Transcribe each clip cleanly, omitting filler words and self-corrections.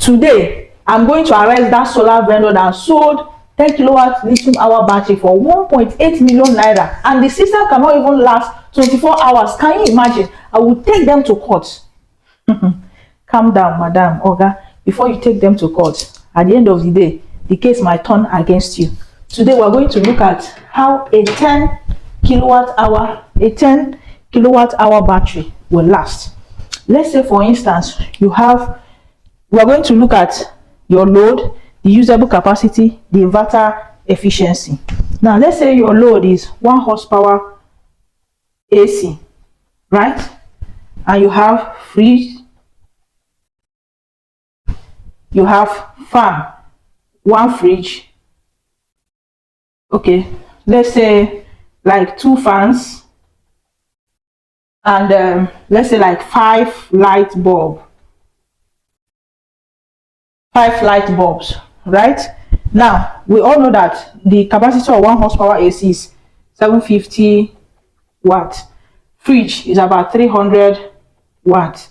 today I'm going to arrest that solar vendor that sold 10 kilowatt lithium hour battery for 1.8 million naira, and the system cannot even last 24 hours. Can you imagine? I will take them to court. Calm down, madam, oga, before you take them to court. At the end of the day, the case might turn against you. Today we're going to look at how a 10 kilowatt hour battery will last. Let's say, for instance, we're going to look at your load, the usable capacity, the inverter efficiency. Now let's say your load is 1 horsepower AC, right? And you have fridge, you have fan, 1 fridge, okay, let's say like 2 fans, and let's say like 5 light bulbs, right? Now we all know that the capacity of 1 horsepower AC is 750 watts. Fridge is about 300 watts.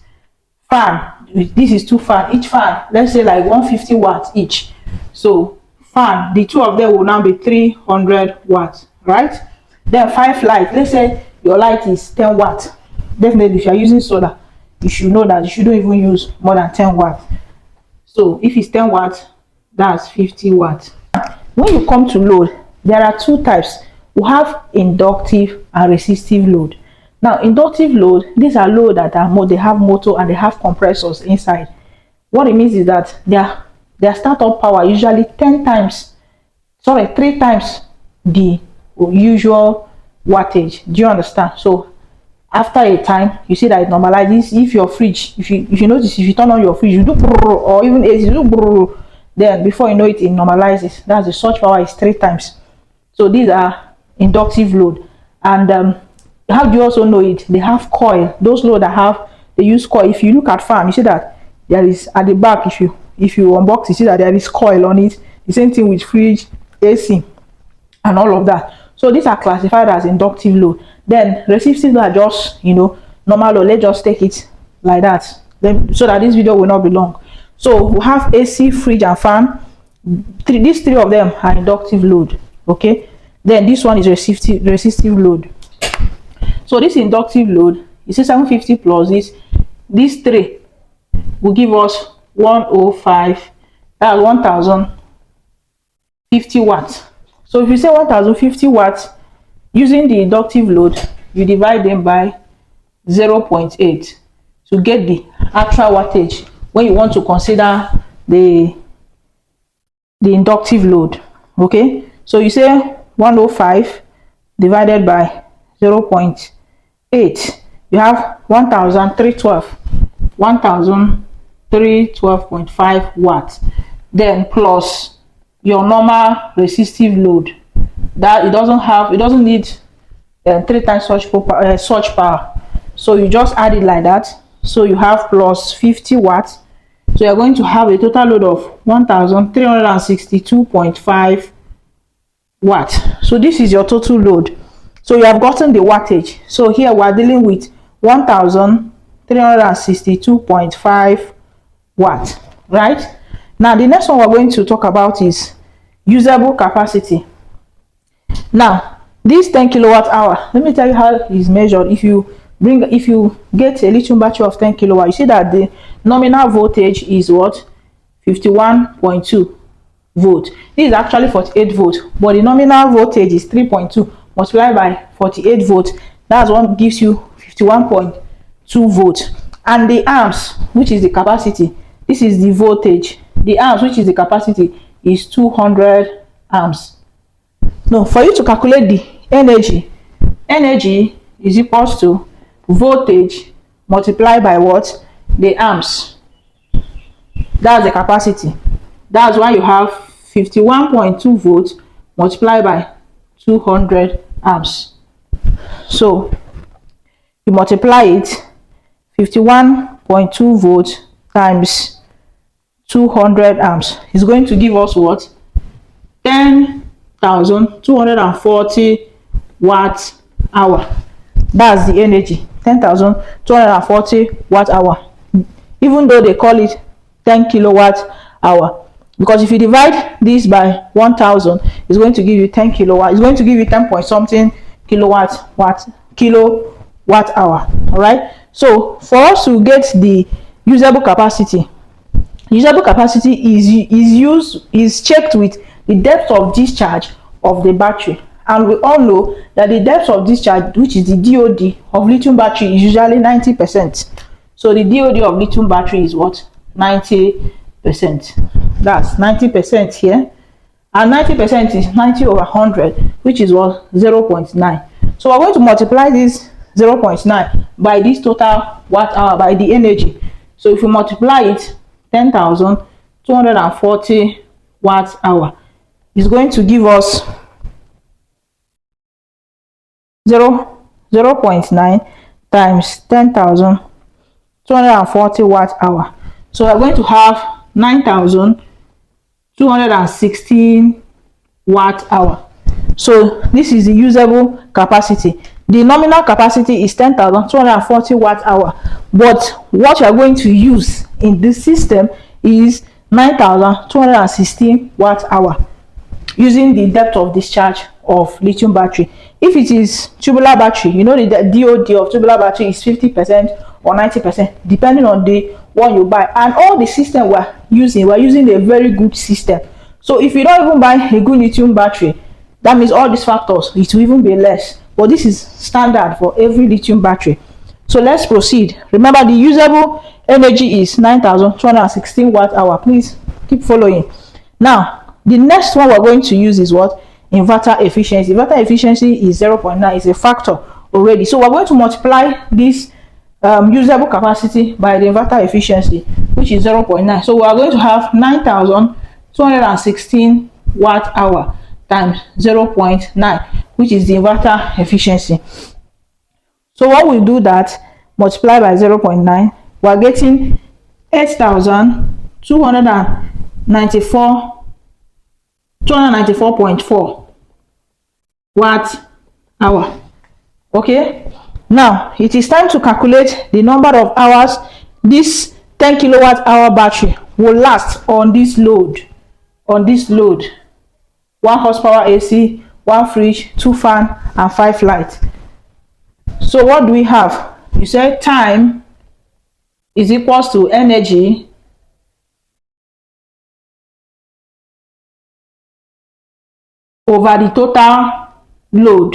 Fan, this is 2 fans. Each fan, let's say like 150 watts each. So fan, the 2 of them will now be 300 watts, right? Then 5 lights. Let's say your light is 10 watts. Definitely, if you are using solar, you should know that you shouldn't even use more than 10 watts. So if it's 10 watts, that's 50 watts. When you come to load, there are 2 types. We have inductive and resistive load. Now, inductive load, these are load that they have motor and they have compressors inside. What it means is that their startup power usually 3 times the usual wattage. Do you understand? So after a time, you see that it normalizes. If your fridge, if you notice, if you turn on your fridge, you do brrr, or even AC, you do brrr, then before you know it, it normalizes. That's the surge power is 3 times. So these are inductive load. And how do you also know it? They have coil. Those load that they use coil. If you look at fan, you see that there is at the back. If you unbox, you see that there is coil on it. The same thing with fridge, AC, and all of that. So these are classified as inductive load. Then resistive load are just normal load. Let's just take it like that, so that this video will not be long. So we have AC, fridge, and fan. These 3 of them are inductive load. Okay. Then this one is resistive load. So this inductive load, you see 750 plus these 3 will give us 105. That's 1050 watts. So if you say 1050 watts using the inductive load, you divide them by 0.8 to get the actual wattage when you want to consider the inductive load. Okay, so you say 105 divided by 0.8, you have 1312.5 watts. Then plus your normal resistive load, that it doesn't need 3 times surge power. So you just add it like that. So you have plus 50 watts. So you're going to have a total load of 1362.5 watts. So this is your total load. So you have gotten the wattage. So here we are dealing with 1362.5 watts, right? Now the next one we're going to talk about is usable capacity. Now this 10 kilowatt hour, let me tell you how it is measured. If you get a lithium battery of 10 kilowatt, you see that the nominal voltage is what? 51.2 volt. This is actually 48 volt, but the nominal voltage is 3.2 multiplied by 48 volt. That's what gives you 51.2 volt. And the amps, which is the capacity, this is the voltage. The amps, which is the capacity, is 200 amps. Now for you to calculate the energy is equals to voltage multiplied by what? The amps. That's the capacity. That's why you have 51.2 volts multiplied by 200 amps. So you multiply it, 51.2 volts times 200 amps is going to give us what? 10,240 watt hour. That's the energy, 10,240 watt hour. Even though they call it 10 kilowatt hour, because if you divide this by 1000, it's going to give you 10 kilowatt. It's going to give you 10 point something kilowatt hour. All right, so for us to get the usable capacity is checked with the depth of discharge of the battery, and we all know that the depth of discharge, which is the DOD of lithium battery, is usually 90%. So the DOD of lithium battery is what? 90%. That's 90% here, and 90% is 90 over 100, which is what? 0.9. So we're going to multiply this 0.9 by this total watt hour, by the energy. So if you multiply it, 10,240 watt hour is going to give us 0.9 times 10,240 watt hour. So we're going to have 9,216 watt hour. So this is the usable capacity. The nominal capacity is 10,240 watt hour, but what you are going to use in this system is 9,216 watt hour, using the depth of discharge of lithium battery. If it is tubular battery, you know the DOD of tubular battery is 50% or 90%, depending on the one you buy. And all the system we're using a very good system. So if you don't even buy a good lithium battery, that means all these factors, it will even be less. But this is standard for every lithium battery. So let's proceed. Remember, the usable energy is 9,216 watt hour. Please keep following. Now, the next one we're going to use is what? Inverter efficiency. Inverter efficiency is 0.9. It's a factor already. So we're going to multiply this usable capacity by the inverter efficiency, which is 0.9. So we are going to have 9,216 watt hour times 0.9, which is the inverter efficiency. So when we do that, multiply by 0.9, we are getting 294.4 watt hour. Okay, now it is time to calculate the number of hours this 10 kilowatt hour battery will last on this load. 1 horsepower AC, 1 fridge, 2 fan, and 5 lights. So what do we have? You say time is equals to energy over the total load.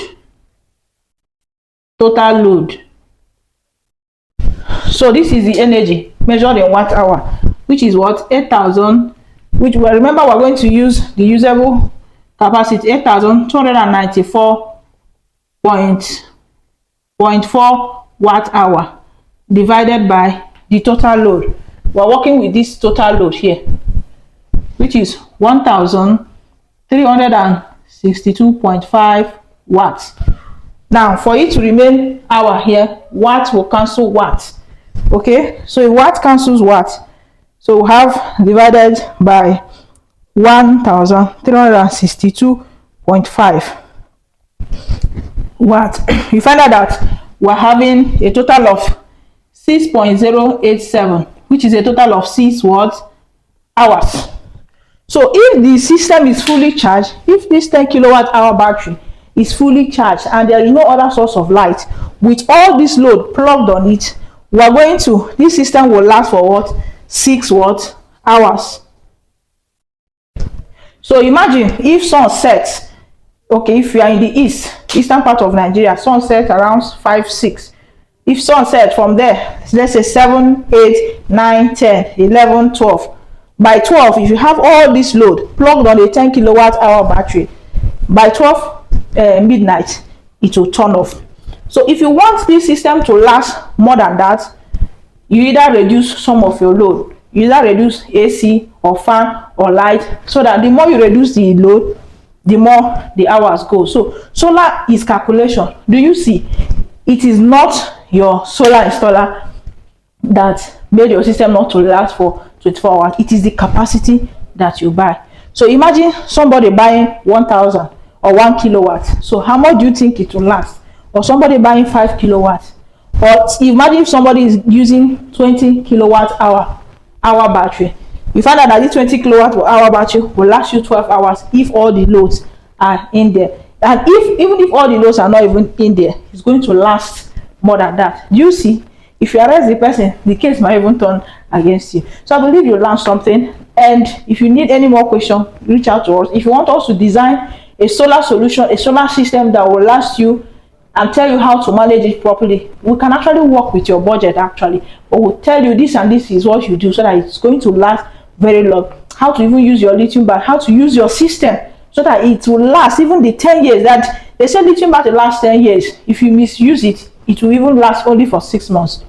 So this is the energy measured in watt hour, which is what? 8,000, which we remember we're going to use the usable capacity, 8,294.4 watt hour divided by the total load. We're working with this total load here, which is 1,362.5 watts. Now, for it to remain hour here, watt will cancel watt. Okay, so if watt cancels watt, so we have divided by 1,362.5 watt. You find out that we're having a total of 6.087, which is a total of 6 watt hours. So if the system is fully charged, if this 10 kilowatt hour battery is fully charged and there is no other source of light, with all this load plugged on it, this system will last for what? 6 watt hours. So imagine if sun sets, okay, if you are in the eastern part of Nigeria, sun sets around 5, 6. If sun sets from there, let's say 7, 8, 9, 10, 11, 12. By 12, if you have all this load plugged on a 10 kilowatt hour battery, by 12 midnight, it will turn off. So if you want this system to last more than that, you either reduce some of your load. You either reduce AC or fan or light, so that the more you reduce the load, the more the hours go. So solar is calculation. Do you see? It is not your solar installer that made your system not to last for 24 hours. It is the capacity that you buy. So imagine somebody buying 1,000 or 1 kilowatt. So how much do you think it will last? Or somebody buying 5 kilowatts. Or imagine if somebody is using 20 kilowatt hour battery. We find out that this 20 kilowatt hour battery will last you 12 hours if all the loads are in there. And even if all the loads are not even in there, it's going to last more than that. Do you see? If you arrest the person, the case might even turn against you. So I believe you learned something. And if you need any more questions, reach out to us. If you want us to design a solar solution, a solar system that will last you and tell you how to manage it properly, we can actually work with your budget actually. But we'll tell you this and this is what you do so that it's going to last very long. How to even use your lithium battery, how to use your system so that it will last even the 10 years that they say lithium battery lasts 10 years. If you misuse it, it will even last only for 6 months.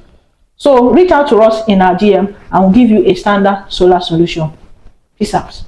So reach out to us in our DM and we'll give you a standard solar solution. Peace out.